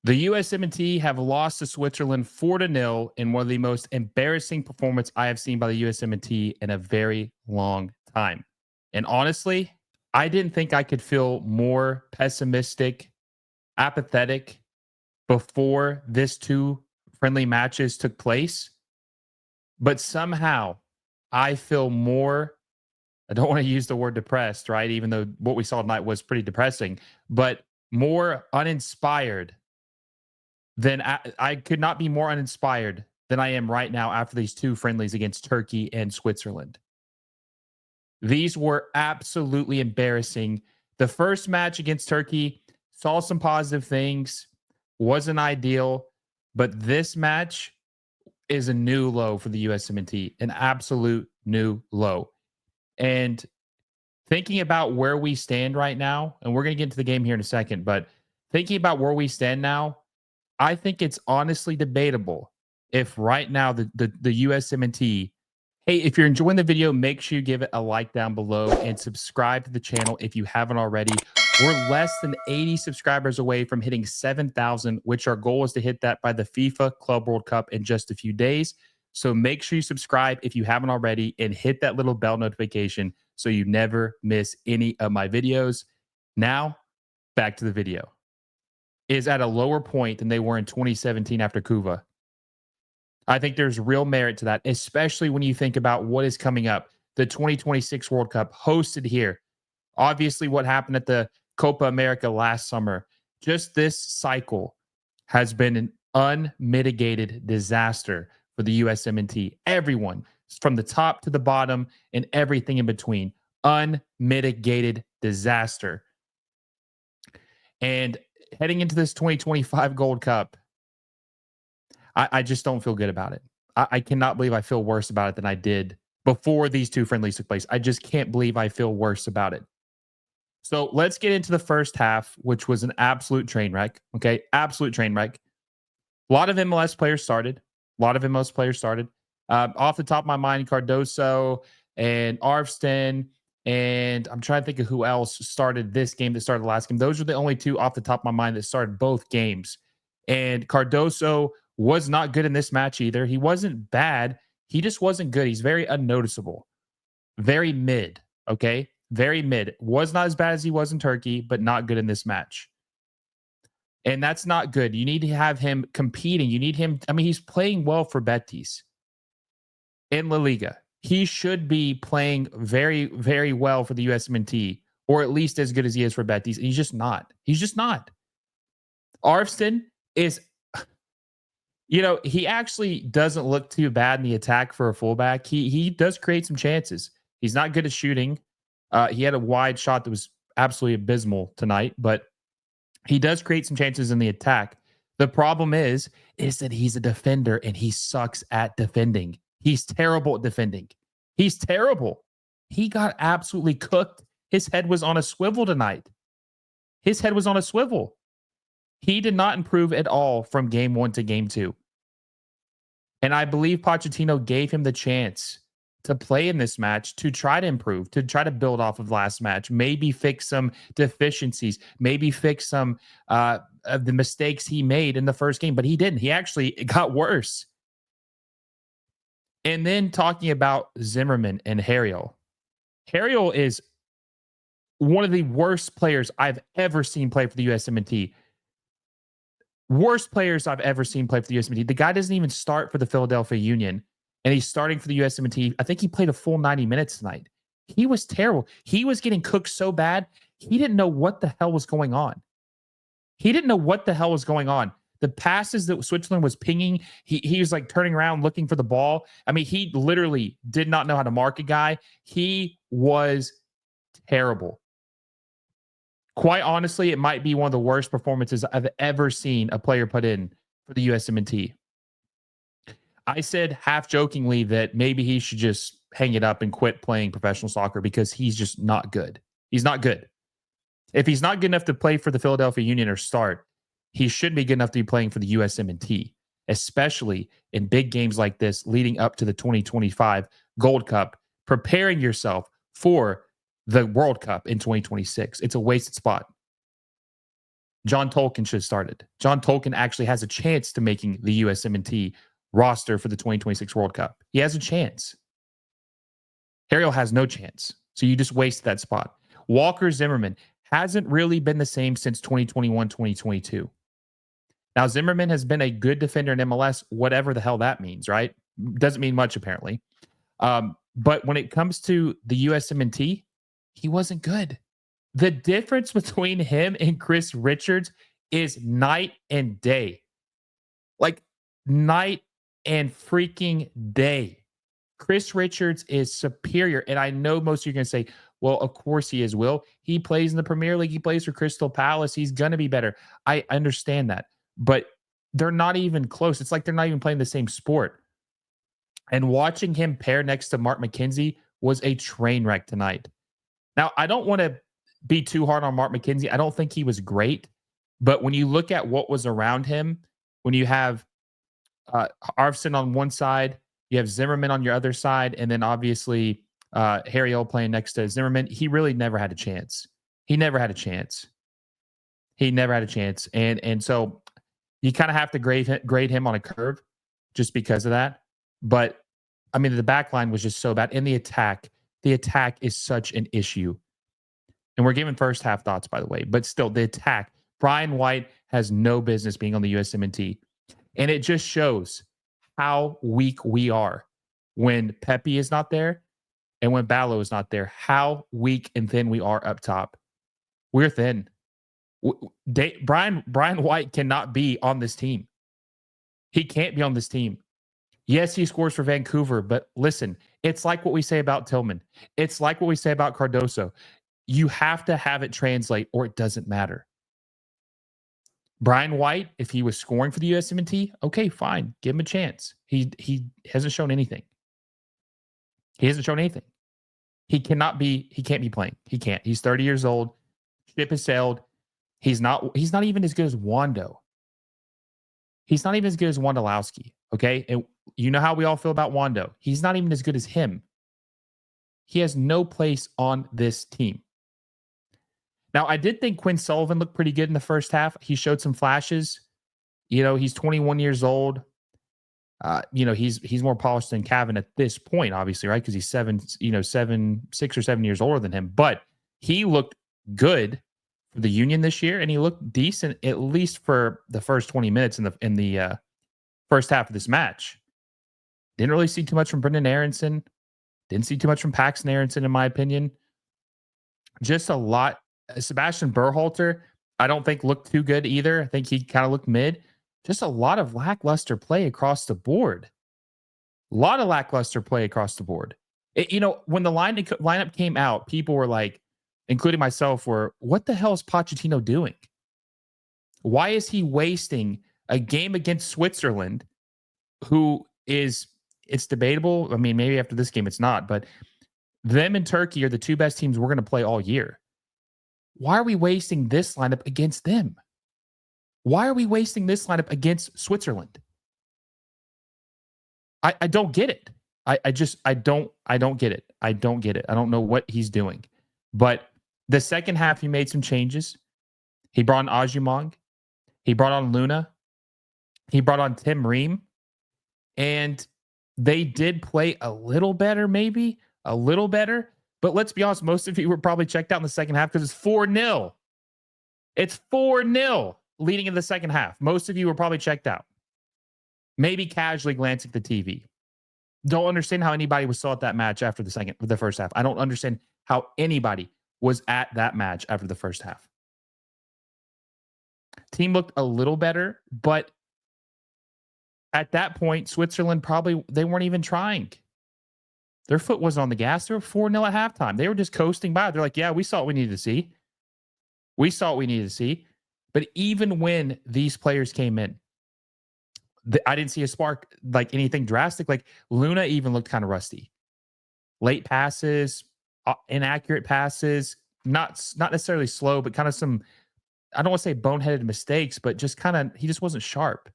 The USMNT have lost to Switzerland 4-0 in one of the most embarrassing performances I have seen by the USMNT in a very long time. And honestly, I didn't think I could feel more pessimistic, apathetic before this two friendly matches took place. But somehow I feel more, I don't want to use the word depressed, right? Even though what we saw tonight was pretty depressing, but more uninspired than I could not be more uninspired than I am right now after these two friendlies against Turkey and Switzerland. These were absolutely embarrassing. The first match against Turkey saw some positive things, wasn't ideal, but this match is a new low for the USMNT, an absolute new low. And thinking about where we stand right now, and we're going to get into the game here in a second, but thinking about where we stand now, I think it's honestly debatable if right now the USMNT, hey, if you're enjoying the video, make sure you give it a like down below and subscribe to the channel if you haven't already. We're less than 80 subscribers away from hitting 7,000, which our goal is to hit that by the FIFA Club World Cup in just a few days. So make sure you subscribe if you haven't already and hit that little bell notification so you never miss any of my videos. Now, back to the video. Is at a lower point than they were in 2017 after Cuba. I think there's real merit to that, especially when you think about what is coming up. The 2026 World Cup hosted here. Obviously, what happened at the Copa America last summer. Just this cycle has been an unmitigated disaster for the USMNT. Everyone, from the top to the bottom and everything in between. Unmitigated disaster. And heading into this 2025 Gold Cup, I just don't feel good about it. I cannot believe I feel worse about it than I did before these two friendlies took place. I just can't believe I feel worse about it. So let's get into the first half, which was an absolute train wreck. Okay, absolute train wreck. A lot of MLS players started. Off the top of my mind, Cardoso and Arvston, and I'm trying to think of who else started this game that started the last game. Those are the only two off the top of my mind that started both games. And Cardoso was not good in this match either. He wasn't bad. He just wasn't good. He's very unnoticeable. Very mid, okay? Very mid. Was not as bad as he was in Turkey, but not good in this match. And that's not good. You need to have him competing. You need him. I mean, he's playing well for Betis in La Liga. He should be playing very, very well for the USMNT, or at least as good as he is for Betis. And he's just not. He's just not. Arvston is, he actually doesn't look too bad in the attack for a fullback. He does create some chances. He's not good at shooting. He had a wide shot that was absolutely abysmal tonight, but he does create some chances in the attack. The problem is that he's a defender and he sucks at defending. He's terrible at defending. He's terrible. He got absolutely cooked. His head was on a swivel tonight. His head was on a swivel. He did not improve at all from game 1 to game 2. And I believe Pochettino gave him the chance to play in this match, to try to improve, to try to build off of last match, maybe fix some deficiencies, maybe fix some of the mistakes he made in the first game, but he didn't. He actually got worse. And then talking about Zimmerman and Harriel. Harriel is one of the worst players I've ever seen play for the USMNT. Worst players I've ever seen play for the USMNT. The guy doesn't even start for the Philadelphia Union, and he's starting for the USMNT. I think he played a full 90 minutes tonight. He was terrible. He was getting cooked so bad, he didn't know what the hell was going on. The passes that Switzerland was pinging, he was like turning around looking for the ball. I mean, he literally did not know how to mark a guy. He was terrible. Quite honestly, it might be one of the worst performances I've ever seen a player put in for the USMNT. I said half jokingly that maybe he should just hang it up and quit playing professional soccer because he's just not good. He's not good. If he's not good enough to play for the Philadelphia Union or start, he should be good enough to be playing for the USMNT, especially in big games like this leading up to the 2025 Gold Cup, preparing yourself for the World Cup in 2026. It's a wasted spot. John Tolkien should have started. John Tolkien actually has a chance to making the USMNT roster for the 2026 World Cup. He has a chance. Harriel has no chance. So you just waste that spot. Walker Zimmerman hasn't really been the same since 2021, 2022. Now, Zimmerman has been a good defender in MLS, whatever the hell that means, right? Doesn't mean much, apparently. But when it comes to the USMNT, he wasn't good. The difference between him and Chris Richards is night and day. Like night and freaking day. Chris Richards is superior. And I know most of you are going to say, well, of course he is, Will. He plays in the Premier League. He plays for Crystal Palace. He's going to be better. I understand that. But they're not even close. It's like they're not even playing the same sport. And watching him pair next to Mark McKenzie was a train wreck tonight. Now, I don't want to be too hard on Mark McKenzie. I don't think he was great. But when you look at what was around him, when you have Arvson on one side, you have Zimmerman on your other side, and then obviously Harriel playing next to Zimmerman, he really never had a chance. He never had a chance. And so you kind of have to grade him on a curve just because of that. But I mean, the back line was just so bad. And the attack is such an issue. And we're giving first half thoughts, by the way. But still, the attack, Brian White has no business being on the USMNT. And it just shows how weak we are when Pepe is not there and when Ballo is not there. How weak and thin we are up top. We're thin. Brian White cannot be on this team. He can't be on this team. Yes, he scores for Vancouver, but listen, it's like what we say about Tillman. It's like what we say about Cardoso. You have to have it translate or it doesn't matter. Brian White, if he was scoring for the USMNT, okay, fine. Give him a chance. He hasn't shown anything. He can't be playing. He can't. He's 30 years old. Ship has sailed. He's not even as good as Wando. He's not even as good as Wondolowski. Okay. And you know how we all feel about Wando. He's not even as good as him. He has no place on this team. Now, I did think Quinn Sullivan looked pretty good in the first half. He showed some flashes. You know, he's 21 years old. He's more polished than Cavan at this point, obviously, right? Because he's 6 or 7 years older than him. But he looked good for the Union this year, and he looked decent at least for the first 20 minutes in the first half of this match. Didn't really see too much from Brendan Aronson. Didn't see too much from Paxton Aronson, in my opinion. Just a lot. Sebastian Berhalter, I don't think looked too good either. I think he kind of looked mid. Just a lot of lackluster play across the board. When the lineup came out, people were like, including myself, were, what the hell is Pochettino doing? Why is he wasting a game against Switzerland, who is, it's debatable. I mean, maybe after this game it's not, but them and Turkey are the two best teams we're going to play all year. Why are we wasting this lineup against them? Why are we wasting this lineup against Switzerland? I don't get it. I don't get it. I don't get it. I don't know what he's doing. But the second half, he made some changes. He brought on Aimong. He brought on Luna. He brought on Tim Ream. And they did play a little better, maybe. A little better. But let's be honest, most of you were probably checked out in the second half because it's 4-0. It's 4-0 leading in the second half. Most of you were probably checked out. Maybe casually glancing at the TV. Don't understand how anybody was still at that match after the first half. I don't understand how anybody was at that match after the first half. Team looked a little better, but at that point, Switzerland they weren't even trying. Their foot wasn't on the gas. They were 4-0 at halftime. They were just coasting by. They're like, yeah, we saw what we needed to see. But even when these players came in, I didn't see a spark, like anything drastic. Like Luna even looked kind of rusty. Late passes, inaccurate passes, not necessarily slow, but kind of some, I don't want to say boneheaded mistakes, but just kind of, he just wasn't sharp.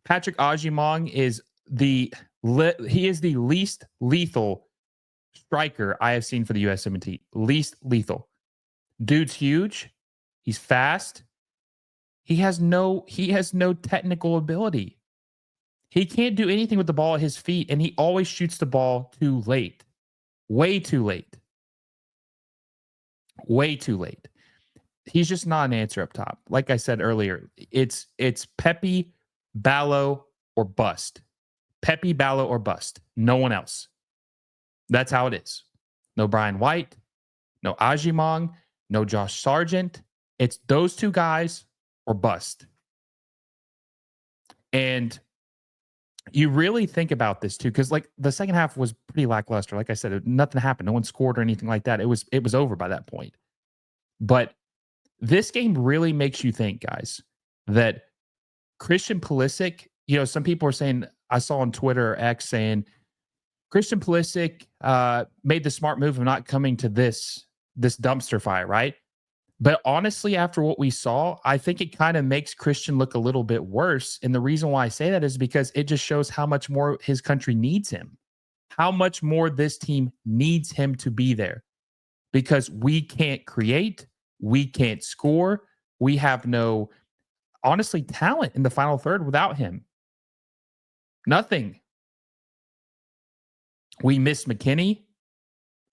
Patrick Aimong is the least lethal striker I have seen for the USMNT. Least lethal. Dude's huge. He's fast. He has no technical ability. He can't do anything with the ball at his feet, and he always shoots the ball too late. Way too late. Way too late. He's just not an answer up top. Like I said earlier, it's Pepe, Ballo, or bust. Pepe, Ballo, or bust. No one else. That's how it is. No Brian White, no Aimong, no Josh Sargent. It's those two guys or bust. And you really think about this too, because like the second half was pretty lackluster. Like I said, nothing happened. No one scored or anything like that. It was over by that point. But this game really makes you think, guys, that Christian Pulisic, some people are saying, I saw on Twitter or X saying, Christian Pulisic made the smart move of not coming to this dumpster fire, right? But honestly, after what we saw, I think it kind of makes Christian look a little bit worse. And the reason why I say that is because it just shows how much more his country needs him, how much more this team needs him to be there. Because we can't create, we can't score, we have no, honestly, talent in the final third without him. Nothing. We missed McKinney.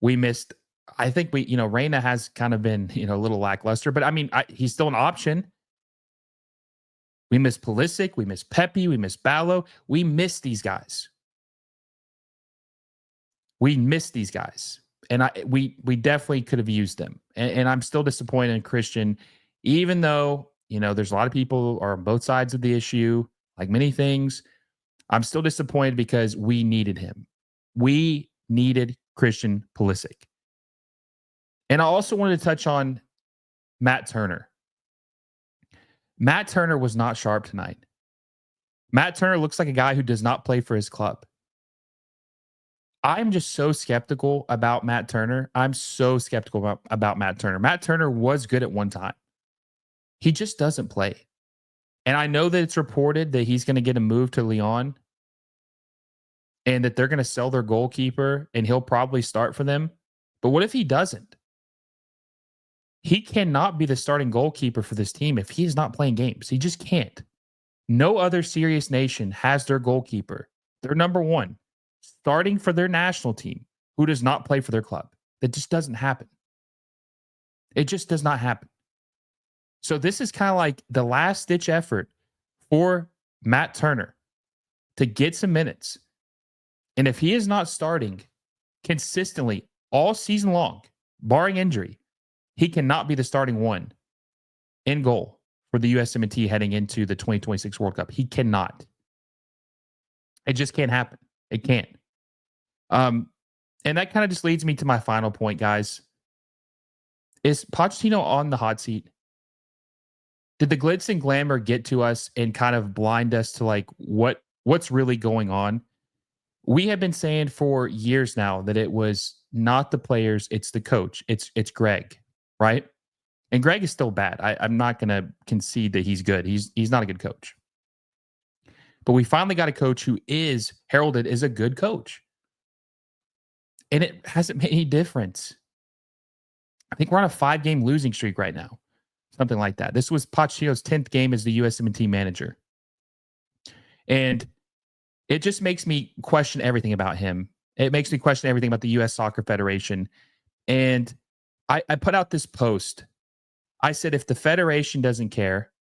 We missed, I think Reyna has kind of been, a little lackluster, but I mean, he's still an option. We miss Pulisic. We miss Pepe. We miss Ballo. We miss these guys. And we definitely could have used them. And I'm still disappointed in Christian, even though, there's a lot of people are on both sides of the issue, like many things. I'm still disappointed because we needed him. We needed Christian Pulisic. And I also wanted to touch on Matt Turner. Matt Turner was not sharp tonight. Matt Turner looks like a guy who does not play for his club. I'm just so skeptical about Matt Turner. I'm so skeptical about Matt Turner. Matt Turner was good at one time. He just doesn't play. And I know that it's reported that he's going to get a move to Lyon and that they're going to sell their goalkeeper and he'll probably start for them. But what if he doesn't? He cannot be the starting goalkeeper for this team if he's not playing games. He just can't. No other serious nation has their goalkeeper, their number one, starting for their national team who does not play for their club. That just doesn't happen. It just does not happen. So this is kind of like the last-ditch effort for Matt Turner to get some minutes. And if he is not starting consistently all season long, barring injury, he cannot be the starting one in goal for the USMNT heading into the 2026 World Cup. He cannot. It just can't happen. It can't. And that kind of just leads me to my final point, guys. Is Pochettino on the hot seat? Did the glitz and glamour get to us and kind of blind us to like what's really going on? We have been saying for years now that it was not the players, it's the coach. It's Greg, right? And Greg is still bad. I'm not going to concede that he's good. He's not a good coach. But we finally got a coach who is heralded as a good coach. And it hasn't made any difference. I think we're on a 5-game losing streak right now. Something like that. This was Pochettino's 10th game as the USMNT manager. And it just makes me question everything about him. It makes me question everything about the U.S. Soccer Federation. And I put out this post. I said, if the Federation doesn't care,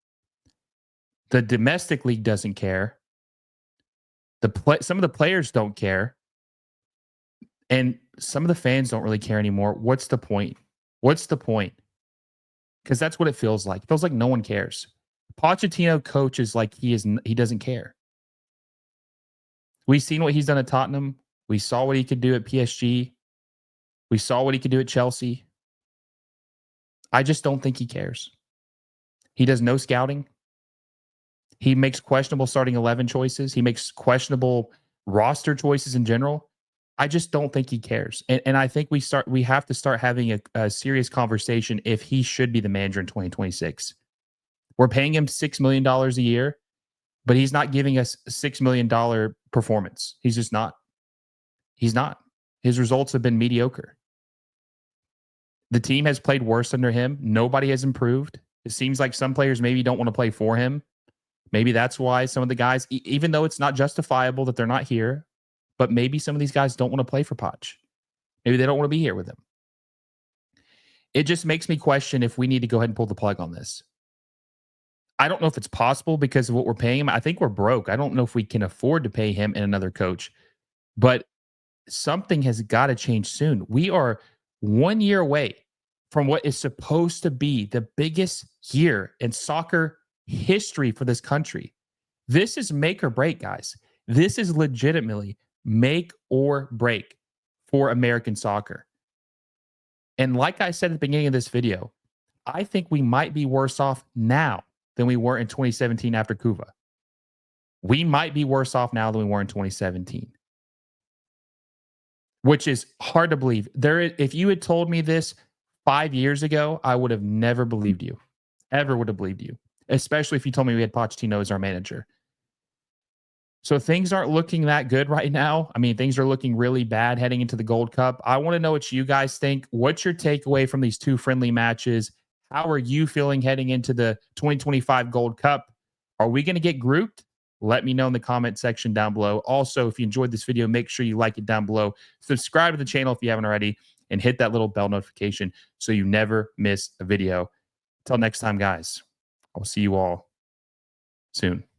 the domestic league doesn't care, some of the players don't care, and some of the fans don't really care anymore, what's the point? What's the point? Because that's what it feels like. It feels like no one cares. Pochettino coaches like he doesn't care. We've seen what he's done at Tottenham. We saw what he could do at PSG. We saw what he could do at Chelsea. I just don't think he cares. He does no scouting. He makes questionable starting 11 choices. He makes questionable roster choices in general. I just don't think he cares. And I think we have to start having a serious conversation if he should be the manager in 2026. We're paying him $6 million a year, but he's not giving us a $6 million performance. He's just not. He's not. His results have been mediocre. The team has played worse under him. Nobody has improved. It seems like some players maybe don't want to play for him. Maybe that's why some of the guys, even though it's not justifiable that they're not here, but maybe some of these guys don't want to play for Poch. Maybe they don't want to be here with him. It just makes me question if we need to go ahead and pull the plug on this. I don't know if it's possible because of what we're paying him. I think we're broke. I don't know if we can afford to pay him and another coach, but something has got to change soon. We are 1 year away from what is supposed to be the biggest year in soccer history for this country. This is make or break, guys. This is legitimately make or break for American soccer. And like I said at the beginning of this video, I think we might be worse off now than we were in 2017 after Cuva. We might be worse off now than we were in 2017, which is hard to believe. If you had told me this 5 years ago, I would have never believed you. Ever would have believed you, especially if you told me we had Pochettino as our manager. So things aren't looking that good right now. I mean, things are looking really bad heading into the Gold Cup. I want to know what you guys think. What's your takeaway from these two friendly matches? How are you feeling heading into the 2025 Gold Cup? Are we going to get grouped? Let me know in the comment section down below. Also, if you enjoyed this video, make sure you like it down below. Subscribe to the channel if you haven't already, and hit that little bell notification so you never miss a video. Until next time, guys, I'll see you all soon.